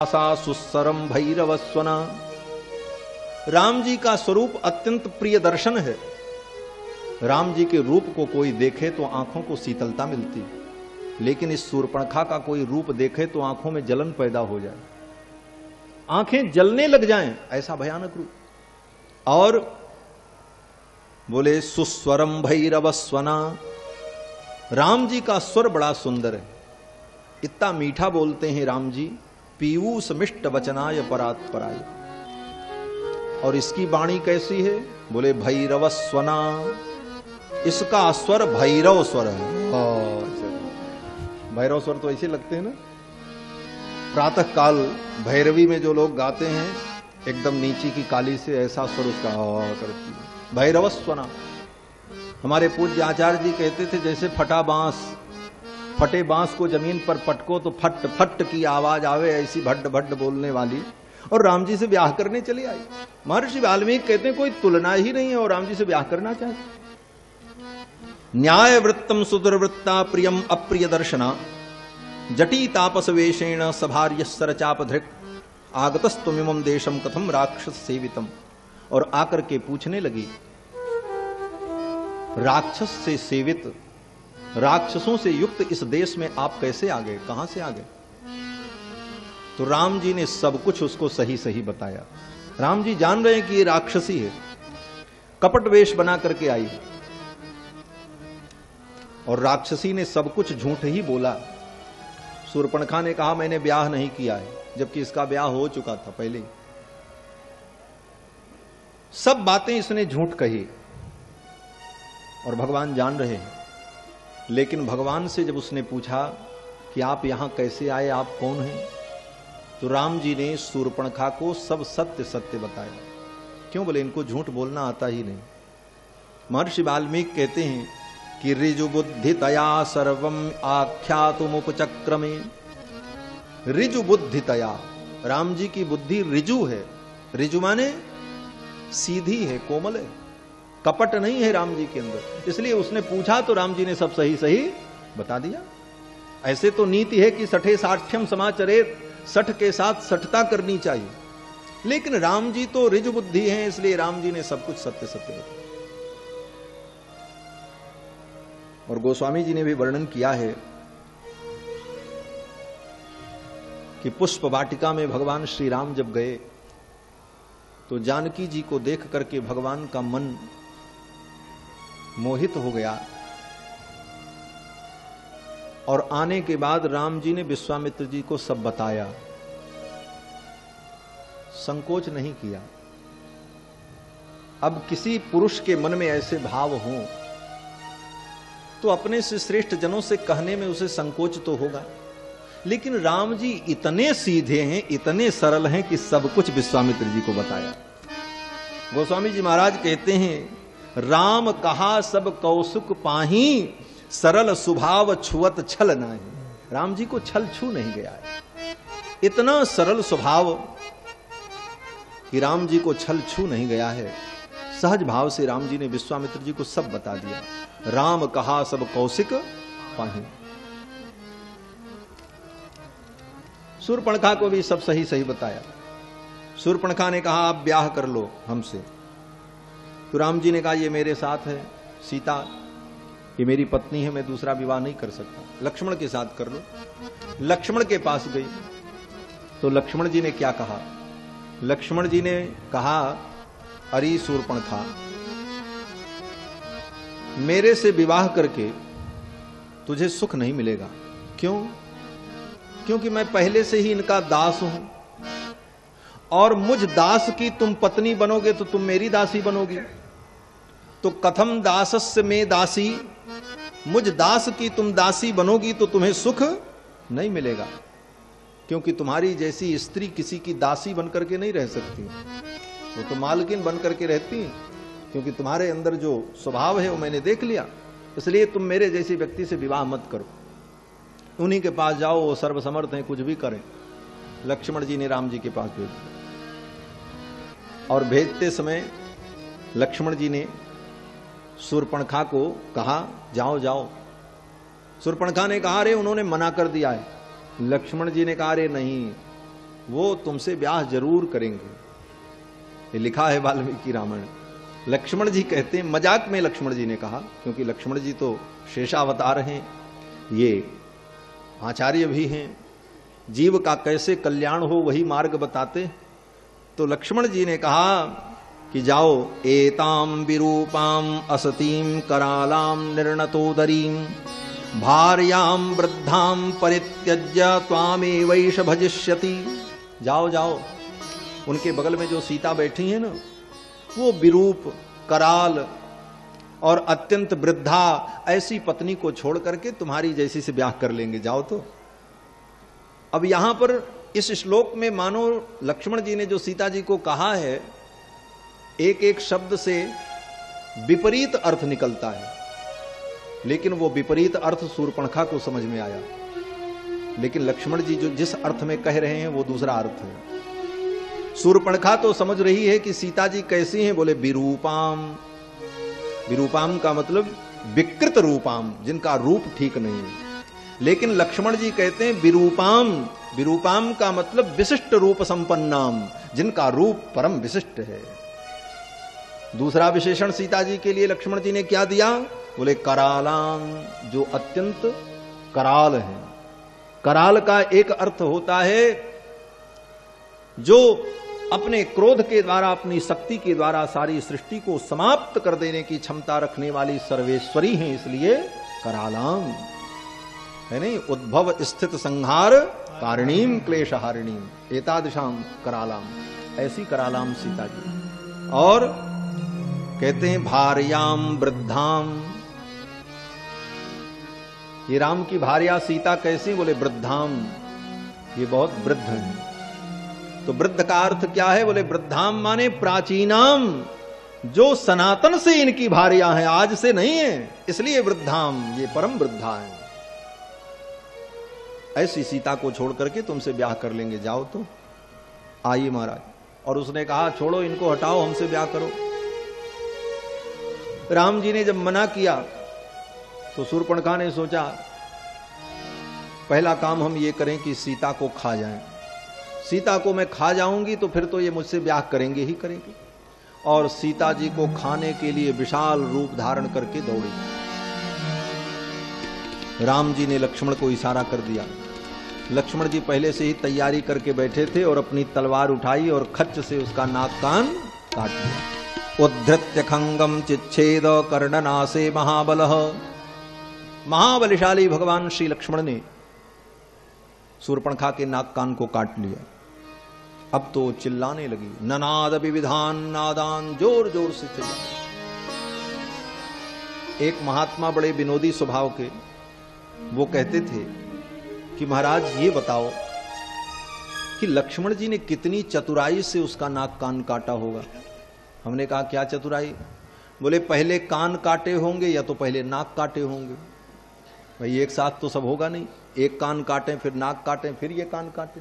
सुस्सरम भैरवस्वना। राम जी का स्वरूप अत्यंत प्रिय दर्शन है। राम जी के रूप को कोई देखे तो आंखों को शीतलता मिलती, लेकिन इस शूर्पणखा का कोई रूप देखे तो आंखों में जलन पैदा हो जाए, आंखें जलने लग जाएं, ऐसा भयानक रूप। और बोले सुस्वरम भैरवस्वना। राम जी का स्वर बड़ा सुंदर है, इतना मीठा बोलते हैं राम जी। पीयूष मिष्ट वचनाय परात्पराय। और इसकी वाणी कैसी है? बोले भैरव स्वना। इसका स्वर भैरव स्वर है। भैरव स्वर तो ऐसे लगते हैं ना, प्रातः काल भैरवी में जो लोग गाते हैं एकदम नीची की काली से, ऐसा स्वर उसका करती है, भैरव स्वना। हमारे पूज्य आचार्य जी कहते थे जैसे फटा बांस, फटे बांस को जमीन पर पटको तो फट फट की आवाज आवे, ऐसी भड्ड भड्ड बोलने वाली। और राम जी से ब्याह करने चली आई। महर्षि वाल्मीकि कहते हैं कोई तुलना ही नहीं है, और राम जी से ब्याह करना चाहते। न्याय वृत्तम सुदुर्वृत्ता प्रियम अप्रिय दर्शना। जटी तापस वेशेण सभार्य सरचाप धृक। आगतस्तुमिमं देशम कथम राक्षस सेवितम। और आकर के पूछने लगी, राक्षस से सेवित, राक्षसों से युक्त इस देश में आप कैसे आ गए, कहां से आ गए? तो राम जी ने सब कुछ उसको सही सही बताया। राम जी जान रहे हैं कि ये राक्षसी है, कपट वेश बना करके आई, और राक्षसी ने सब कुछ झूठ ही बोला। शूर्पणखा ने कहा मैंने ब्याह नहीं किया है, जबकि इसका ब्याह हो चुका था पहले ही। सब बातें इसने झूठ कही, और भगवान जान रहे हैं। लेकिन भगवान से जब उसने पूछा कि आप यहां कैसे आए, आप कौन हैं, तो राम जी ने शूर्पणखा को सब सत्य सत्य बताया। क्यों? बोले इनको झूठ बोलना आता ही नहीं। महर्षि वाल्मीकि कहते हैं कि ऋजु बुद्धितया सर्वम आख्यातुमुपचक्रमे। ऋजु बुद्धितया, राम जी की बुद्धि ऋजु है। ऋजु माने सीधी है, कोमल है, कपट नहीं है राम जी के अंदर। इसलिए उसने पूछा तो राम जी ने सब सही सही बता दिया। ऐसे तो नीति है कि सठे साठ्यम समाचरेत, सठ के साथ सठता करनी चाहिए, लेकिन राम जी तो ऋजु बुद्धि हैं, इसलिए राम जी ने सब कुछ सत्य सत्य बताया। और गोस्वामी जी ने भी वर्णन किया है कि पुष्प वाटिका में भगवान श्री राम जब गए तो जानकी जी को देख करके भगवान का मन मोहित हो गया। और आने के बाद राम जी ने विश्वामित्र जी को सब बताया, संकोच नहीं किया। अब किसी पुरुष के मन में ऐसे भाव हों तो अपने से श्रेष्ठ जनों से कहने में उसे संकोच तो होगा, लेकिन राम जी इतने सीधे हैं, इतने सरल हैं कि सब कुछ विश्वामित्र जी को बताया। गोस्वामी जी महाराज कहते हैं राम कहा सब कौसुक पाही, सरल स्वभाव छुअत छल नाही। राम जी को छल छू नहीं गया है, इतना सरल स्वभाव कि राम जी को छल छू नहीं गया है। सहज भाव से राम जी ने विश्वामित्र जी को सब बता दिया। राम कहा सब कौशिक पाही। शूर्पणखा को भी सब सही सही बताया। शूर्पणखा ने कहा आप ब्याह कर लो हमसे। तो राम जी ने कहा ये मेरे साथ है सीता, ये मेरी पत्नी है, मैं दूसरा विवाह नहीं कर सकता, लक्ष्मण के साथ कर लो। लक्ष्मण के पास गई तो लक्ष्मण जी ने क्या कहा? लक्ष्मण जी ने कहा अरे शूर्पणखा, मेरे से विवाह करके तुझे सुख नहीं मिलेगा। क्यों? क्योंकि मैं पहले से ही इनका दास हूं, और मुझ दास की तुम पत्नी बनोगे तो तुम मेरी दासी बनोगी। तो कथम दासस्य में दासी, मुझ दास की तुम दासी बनोगी तो तुम्हें सुख नहीं मिलेगा, क्योंकि तुम्हारी जैसी स्त्री किसी की दासी बनकर के नहीं रह सकती, वो तो मालकिन बनकर के रहती, क्योंकि तुम्हारे अंदर जो स्वभाव है वो मैंने देख लिया। इसलिए तुम मेरे जैसी व्यक्ति से विवाह मत करो, उन्हीं के पास जाओ, वो सर्वसमर्थ हैं, कुछ भी करें। लक्ष्मण जी ने राम जी के पास भेज दिया, और भेजते समय लक्ष्मण जी ने शूर्पणखा को कहा जाओ जाओ। शूर्पणखा ने कहा अरे उन्होंने मना कर दिया है। लक्ष्मण जी ने कहा अरे नहीं, वो तुमसे ब्याह जरूर करेंगे। ये लिखा है वाल्मीकि रामायण। लक्ष्मण जी कहते हैं, मजाक में लक्ष्मण जी ने कहा, क्योंकि लक्ष्मण जी तो शेषावतार हैं, ये आचार्य भी हैं, जीव का कैसे कल्याण हो वही मार्ग बताते। तो लक्ष्मण जी ने कहा कि जाओ, एताम विरूपाम असतीम करालाम निर्णतोदरीम भार्याम वृद्धाम परित्यज्य त्वामेवैष भजिष्यति। जाओ जाओ, उनके बगल में जो सीता बैठी है ना, वो विरूप, कराल और अत्यंत वृद्धा ऐसी पत्नी को छोड़ करके तुम्हारी जैसी से ब्याह कर लेंगे, जाओ तो। अब यहां पर इस श्लोक में मानो लक्ष्मण जी ने जो सीता जी को कहा है, एक एक शब्द से विपरीत अर्थ निकलता है, लेकिन वो विपरीत अर्थ शूर्पणखा को समझ में आया। लेकिन लक्ष्मण जी जो जिस अर्थ में कह रहे हैं वो दूसरा अर्थ है। शूर्पणखा तो समझ रही है कि सीता जी कैसी हैं, बोले विरूपाम। विरूपाम का मतलब विकृत रूपाम, जिनका रूप ठीक नहीं है। लेकिन लक्ष्मण जी कहते हैं विरूपाम। विरूपाम का मतलब विशिष्ट रूप संपन्नाम, जिनका रूप परम विशिष्ट है। दूसरा विशेषण सीता जी के लिए लक्ष्मण जी ने क्या दिया, बोले करालाम, जो अत्यंत कराल है। कराल का एक अर्थ होता है जो अपने क्रोध के द्वारा, अपनी शक्ति के द्वारा सारी सृष्टि को समाप्त कर देने की क्षमता रखने वाली सर्वेश्वरी हैं, इसलिए करालाम है नहीं। उद्भव स्थित संहार कारणीम क्लेशहारिणीम एतादृशाम करालाम, ऐसी करालाम सीता जी। और कहते हैं भार्याम वृद्धाम। ये राम की भार्या सीता कैसी, बोले वृद्धाम, ये बहुत वृद्ध है। तो वृद्ध का अर्थ क्या है, बोले वृद्धाम माने प्राचीनाम, जो सनातन से इनकी भार्या है, आज से नहीं है, इसलिए वृद्धाम, ये परम वृद्धा है। ऐसी सीता को छोड़ करके तुमसे ब्याह कर लेंगे, जाओ तो। आइए महाराज। और उसने कहा छोड़ो इनको, हटाओ, हमसे ब्याह करो। राम जी ने जब मना किया तो शूर्पणखा ने सोचा पहला काम हम ये करें कि सीता को खा जाएं। सीता को मैं खा जाऊंगी तो फिर तो ये मुझसे ब्याह करेंगे ही करेंगे। और सीता जी को खाने के लिए विशाल रूप धारण करके दौड़ी। राम जी ने लक्ष्मण को इशारा कर दिया। लक्ष्मण जी पहले से ही तैयारी करके बैठे थे और अपनी तलवार उठाई और खच्च से उसका नाक कान काट दिया। उद्धृत्य खंगम चिच्छेद कर्णनासे महाबलः। महाबलशाली भगवान श्री लक्ष्मण ने शूर्पणखा के नाक कान को काट लिया। अब तो चिल्लाने लगी, ननाद विविधान नादान, जोर जोर से चिल्ला। एक महात्मा बड़े विनोदी स्वभाव के, वो कहते थे कि महाराज ये बताओ कि लक्ष्मण जी ने कितनी चतुराई से उसका नाक कान काटा होगा। हमने कहा क्या चतुराई? बोले पहले कान काटे होंगे या तो पहले नाक काटे होंगे। भाई एक साथ तो सब होगा नहीं, एक कान काटें फिर नाक काटें फिर ये कान काटें।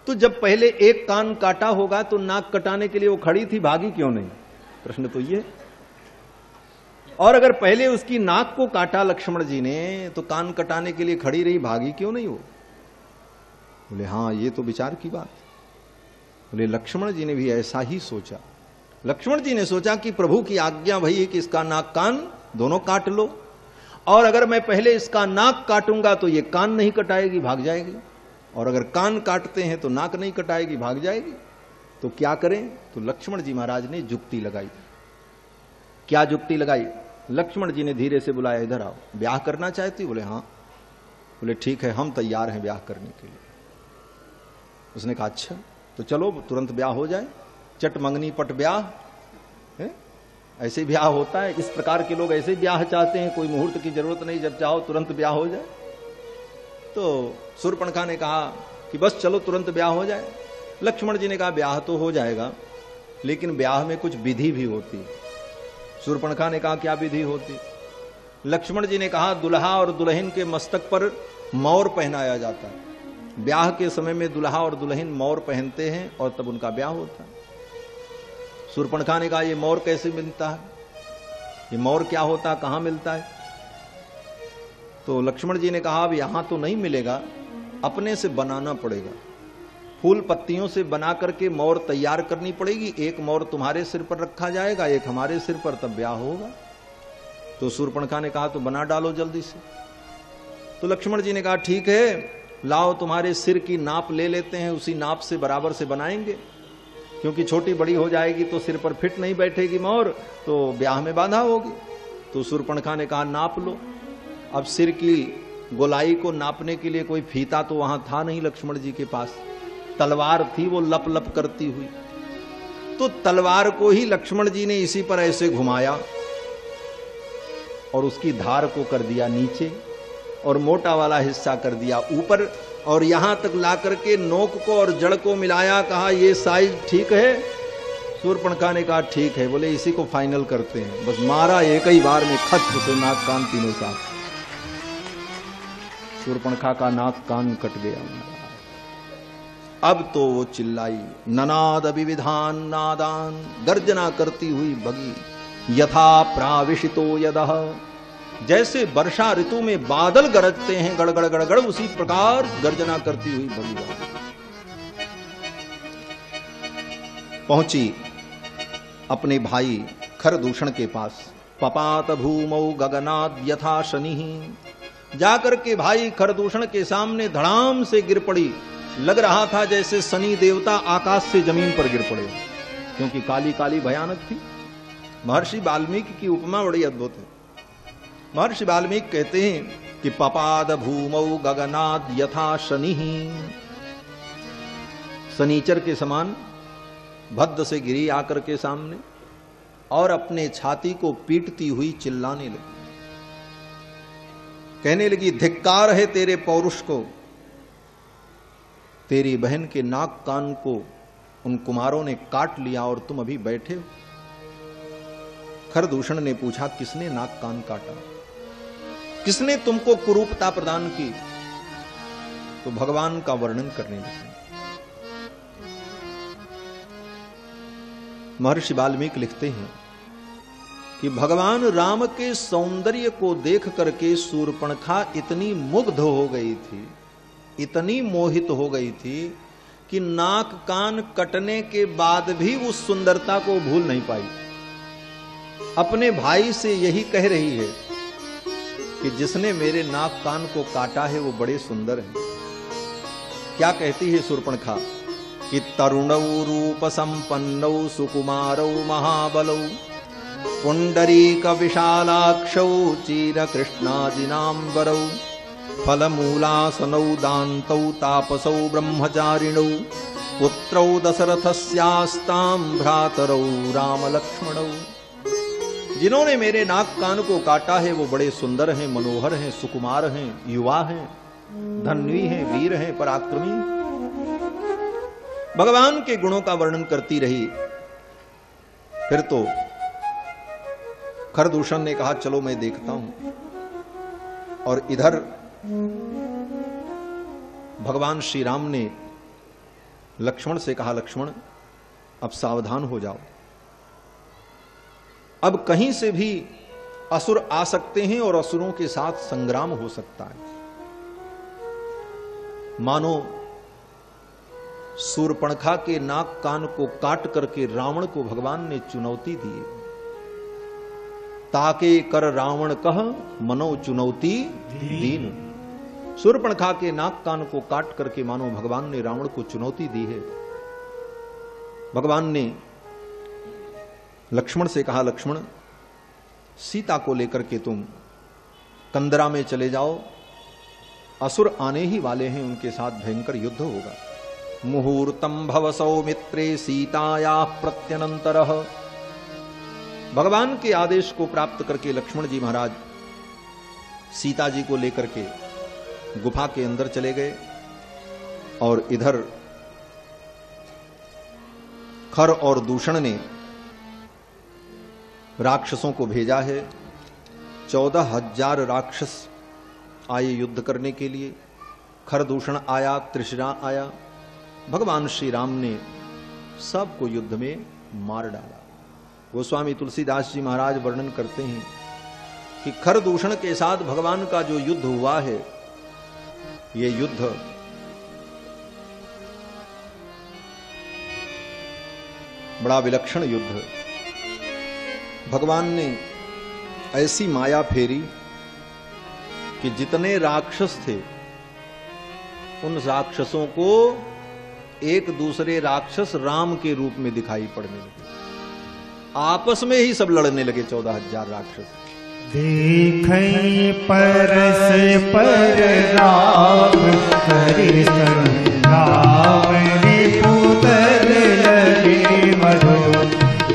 तो जब पहले एक कान काटा होगा तो नाक कटाने के लिए वो खड़ी थी, भागी क्यों नहीं? प्रश्न तो ये। और अगर पहले उसकी नाक को काटा लक्ष्मण जी ने तो कान कटाने के लिए खड़ी रही, भागी क्यों नहीं वो? बोले हाँ ये तो विचार की बात। बोले लक्ष्मण जी ने भी ऐसा ही सोचा। लक्ष्मण जी ने सोचा कि प्रभु की आज्ञा भई है कि इसका नाक कान दोनों काट लो, और अगर मैं पहले इसका नाक काटूंगा तो ये कान नहीं कटाएगी, भाग जाएगी, और अगर कान काटते हैं तो नाक नहीं कटाएगी, भाग जाएगी। तो क्या करें? तो लक्ष्मण जी महाराज ने जुक्ति लगाई। क्या जुक्ति लगाई? लक्ष्मण जी ने धीरे से बुलाया, इधर आओ, ब्याह करना चाहती? बोले हाँ। बोले ठीक है, हम तैयार हैं ब्याह करने के लिए। उसने कहा अच्छा तो चलो तुरंत ब्याह हो जाए, चट मंगनी पट ब्याह है, ऐसे ब्याह होता है। इस प्रकार के लोग ऐसे ब्याह चाहते हैं, कोई मुहूर्त की जरूरत नहीं, जब चाहो तुरंत ब्याह हो जाए। तो शूर्पणखा ने कहा कि बस चलो तुरंत ब्याह हो जाए। लक्ष्मण जी ने कहा ब्याह तो हो जाएगा, लेकिन ब्याह में कुछ विधि भी होती है। शूर्पणखा ने कहा क्या विधि होती? लक्ष्मण जी ने कहा दुल्हा और दुल्हन के मस्तक पर मौर पहनाया जाता है। ब्याह के समय में दुल्हा और दुल्हन मौर पहनते हैं और तब उनका ब्याह होता है। शूर्पणखा ने कहा ये मौर कैसे मिलता है, ये मौर क्या होता है, कहां मिलता है? तो लक्ष्मण जी ने कहा अब यहां तो नहीं मिलेगा, अपने से बनाना पड़ेगा। फूल पत्तियों से बना करके मोर तैयार करनी पड़ेगी, एक मोर तुम्हारे सिर पर रखा जाएगा, एक हमारे सिर पर, तब ब्याह होगा। तो शूर्पणखा ने कहा तो बना डालो जल्दी से। तो लक्ष्मण जी ने कहा ठीक है, लाओ तुम्हारे सिर की नाप ले लेते हैं, उसी नाप से बराबर से बनाएंगे, क्योंकि छोटी बड़ी हो जाएगी तो सिर पर फिट नहीं बैठेगी मोर, तो ब्याह में बाधा होगी। तो शूर्पणखा ने कहा नाप लो। अब सिर की गोलाई को नापने के लिए कोई फीता तो वहां था नहीं लक्ष्मण जी के पास, तलवार थी वो लप लप करती हुई। तो तलवार को ही लक्ष्मण जी ने इसी पर ऐसे घुमाया और उसकी धार को कर दिया नीचे और मोटा वाला हिस्सा कर दिया ऊपर, और यहां तक ला करके नोक को और जड़ को मिलाया। कहा ये साइज ठीक है? शूर्पणखा ने कहा ठीक है। बोले इसी को फाइनल करते हैं। बस मारा एक ही बार में, खच से नाक कान तीनों साथ। शूर्पणखा का नाक कान कट गया। अब तो वो चिल्लाई, ननाद विविधान नादान, गर्जना करती हुई भगी। यथा प्राविशितो यदः, जैसे वर्षा ऋतु में बादल गरजते हैं गड़गड़ गड़गड़, उसी प्रकार गर्जना करती हुई भगी। पहुंची अपने भाई खरदूषण के पास। पपात भूमौ गगनाद यथा शनि, जाकर के भाई खरदूषण के सामने धड़ाम से गिर पड़ी। लग रहा था जैसे शनि देवता आकाश से जमीन पर गिर पड़े, क्योंकि काली काली भयानक थी। महर्षि वाल्मीकि की उपमा बड़ी अद्भुत है। महर्षि वाल्मीकि कहते हैं कि पपाद भूमौ गगनाद यथा शनि, शनीचर के समान भद्द से गिरी आकर के सामने और अपने छाती को पीटती हुई चिल्लाने लगी। कहने लगी धिक्कार है तेरे पौरुष को, तेरी बहन के नाक कान को उन कुमारों ने काट लिया और तुम अभी बैठे हो। खरदूषण ने पूछा किसने नाक कान काटा, किसने तुमको कुरूपता प्रदान की? तो भगवान का वर्णन करने लगे। महर्षि वाल्मीकि लिखते हैं कि भगवान राम के सौंदर्य को देख करके शूर्पणखा इतनी मुग्ध हो गई थी, इतनी मोहित हो गई थी कि नाक कान कटने के बाद भी उस सुंदरता को भूल नहीं पाई। अपने भाई से यही कह रही है कि जिसने मेरे नाक कान को काटा है वो बड़े सुंदर हैं। क्या कहती है शूर्पणखा कि तरुणौ रूप संपन्नौ सुकुमारौ महाबलौ पुंडरीक विशालाक्षौ चीर कृष्णाजिनांबरौ फलमूलासनौ दान्तौ तापसौ ब्रह्मचारिणौ पुत्रौ दशरथस्यास्तां भ्रातरौ रामलक्ष्मणौ। जिन्होंने मेरे नाक कान को काटा है वो बड़े सुंदर हैं, मनोहर हैं, सुकुमार हैं, युवा हैं, धन्वी हैं, वीर हैं, पराक्रमी। भगवान के गुणों का वर्णन करती रही। फिर तो खरदूषण ने कहा चलो मैं देखता हूं। और इधर भगवान श्री राम ने लक्ष्मण से कहा लक्ष्मण अब सावधान हो जाओ, अब कहीं से भी असुर आ सकते हैं और असुरों के साथ संग्राम हो सकता है। मानो शूर्पणखा के नाक कान को काट करके रावण को भगवान ने चुनौती दी। ताके कर रावण कह मनो चुनौती दीन। शूर्पणखा के नाक कान को काट करके मानो भगवान ने रावण को चुनौती दी है। भगवान ने लक्ष्मण से कहा लक्ष्मण सीता को लेकर के तुम कंदरा में चले जाओ, असुर आने ही वाले हैं, उनके साथ भयंकर युद्ध होगा। मुहूर्तम भव सौमित्रे सीताया प्रत्यनंतरः। भगवान के आदेश को प्राप्त करके लक्ष्मण जी महाराज सीता जी को लेकर के गुफा के अंदर चले गए। और इधर खर और दूषण ने राक्षसों को भेजा है। 14,000 राक्षस आए युद्ध करने के लिए। खरदूषण आया, त्रिशरा आया। भगवान श्री राम ने सबको युद्ध में मार डाला। गोस्वामी तुलसीदास जी महाराज वर्णन करते हैं कि खरदूषण के साथ भगवान का जो युद्ध हुआ है, ये युद्ध बड़ा विलक्षण युद्ध। भगवान ने ऐसी माया फेरी कि जितने राक्षस थे उन राक्षसों को एक दूसरे राक्षस राम के रूप में दिखाई पड़ने लगे। आपस में ही सब लड़ने लगे 14,000 राक्षस। देखई परस पर राम हरि संग्राम रिपुदर लगे मरो।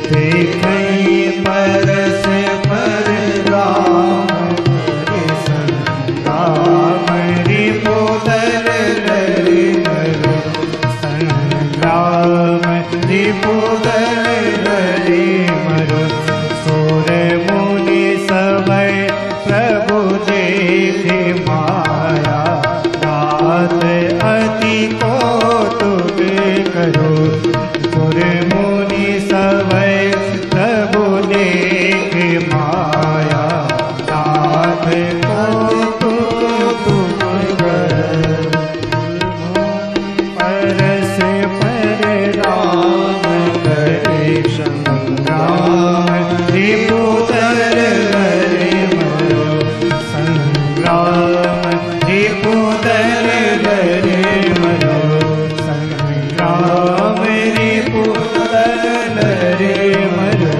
देखई परस पर राम हरि संग्राम रिपुदर लगे मरो। संग्राम रिपुदर लगे मरो। सूर मुनि समय प्रभु देखे माया नाथ अति कौतुक करो। सुर मुनि समय प्रभु देखे माया नाथ कौतुक करो। परस पर राम करे संग्राम रिपुदर लगे मरो। संग्राम रिपुदर लगे मरो। संग्राम रिपुदर लगे मरो।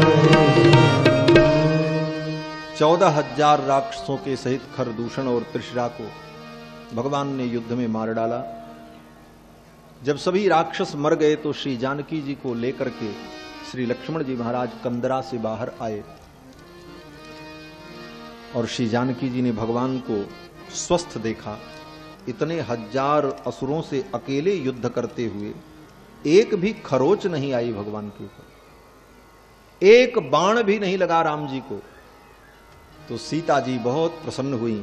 14,000 राक्षसों के सहित खरदूषण और त्रिशरा को भगवान ने युद्ध में मार डाला। जब सभी राक्षस मर गए तो श्री जानकी जी को लेकर के श्री लक्ष्मण जी महाराज कंदरा से बाहर आए और श्री जानकी जी ने भगवान को स्वस्थ देखा। इतने 1000 असुरों से अकेले युद्ध करते हुए एक भी खरोच नहीं आई भगवान के ऊपर, एक बाण भी नहीं लगा राम जी को। तो सीता जी बहुत प्रसन्न हुई।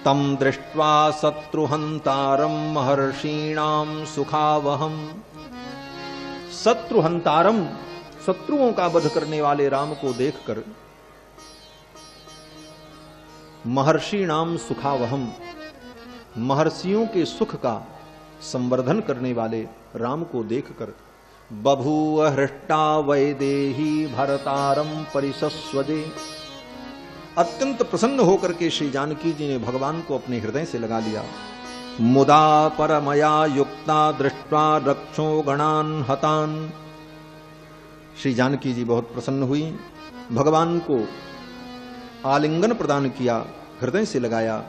तम दृष्ट्वा शत्रुहंतारम महर्षीणाम सुखावहम। शत्रुहंतारम, शत्रुओं का वध करने वाले राम को देखकर महर्षीणाम सुखावहम, महर्षियों के सुख का संवर्धन करने वाले राम को देखकर बभूव हृष्टा वैदेही भरतारम परिसस्वजे। अत्यंत प्रसन्न होकर के श्री जानकी जी ने भगवान को अपने हृदय से लगा लिया। मुदा परमया युक्ता दृष्ट्वा रक्षो गणान हतान। श्री जानकी जी बहुत प्रसन्न हुई, भगवान को आलिंगन प्रदान किया, हृदय से लगाया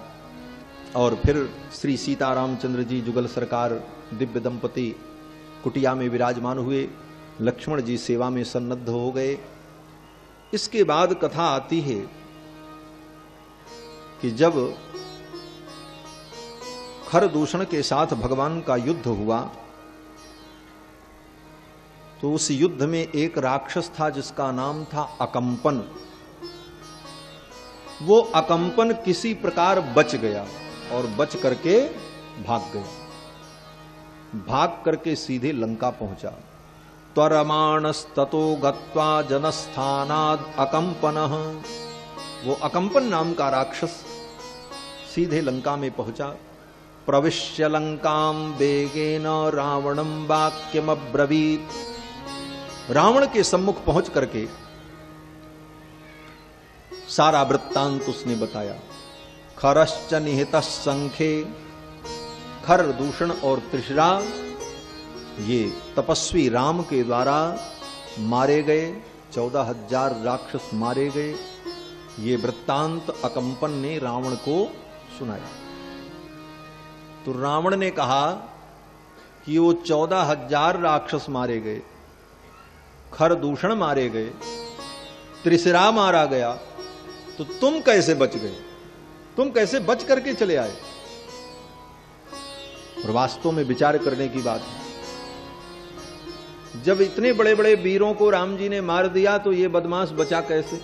और फिर श्री सीता रामचंद्र जी जुगल सरकार दिव्य दंपति कुटिया में विराजमान हुए। लक्ष्मण जी सेवा में सन्नद्ध हो गए। इसके बाद कथा आती है कि जब खरदूषण के साथ भगवान का युद्ध हुआ तो उस युद्ध में एक राक्षस था जिसका नाम था अकंपन। वो अकंपन किसी प्रकार बच गया और बच करके भाग गया। भाग करके सीधे लंका पहुंचा। त्वरमाणस्ततो गत्वा जनस्थानाद अकंपनः। वो अकंपन नाम का राक्षस सीधे लंका में पहुंचा। प्रविश्य लंकाम वेगेन रावणम वाक्यमब्रवीत। रावण के सम्मुख पहुंच करके सारा वृत्तांत उसने बताया। खरश्च निहित संख्ये, खर दूषण और त्रिशरा ये तपस्वी राम के द्वारा मारे गए। 14,000 राक्षस मारे गए। ये वृत्तांत अकंपन ने रावण को सुनाया। तो रावण ने कहा कि वो 14,000 राक्षस मारे गए, खरदूषण मारे गए, त्रिशिरा मारा गया, तो तुम कैसे बच गए? तुम कैसे बच करके चले आए? और वास्तव में विचार करने की बात है। जब इतने बड़े बड़े वीरों को राम जी ने मार दिया तो ये बदमाश बचा कैसे?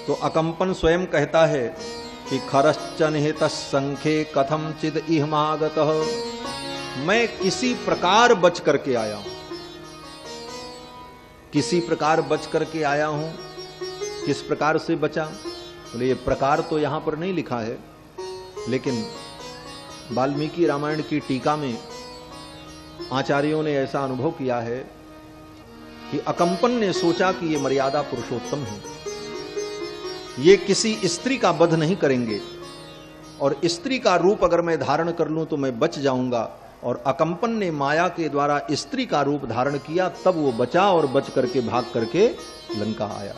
तो अकंपन स्वयं कहता है कि खरश्च निहित संख्ये कथम चिद इहमागतः। मैं किसी प्रकार बच करके आया हूं, किसी प्रकार बच करके आया हूं। किस प्रकार से बचा? बोले ये प्रकार तो यहां पर नहीं लिखा है, लेकिन वाल्मीकि रामायण की टीका में आचार्यों ने ऐसा अनुभव किया है कि अकंपन ने सोचा कि ये मर्यादा पुरुषोत्तम है, ये किसी स्त्री का वध नहीं करेंगे, और स्त्री का रूप अगर मैं धारण कर लूं तो मैं बच जाऊंगा। और अकंपन ने माया के द्वारा स्त्री का रूप धारण किया, तब वो बचा और बच करके भाग करके लंका आया।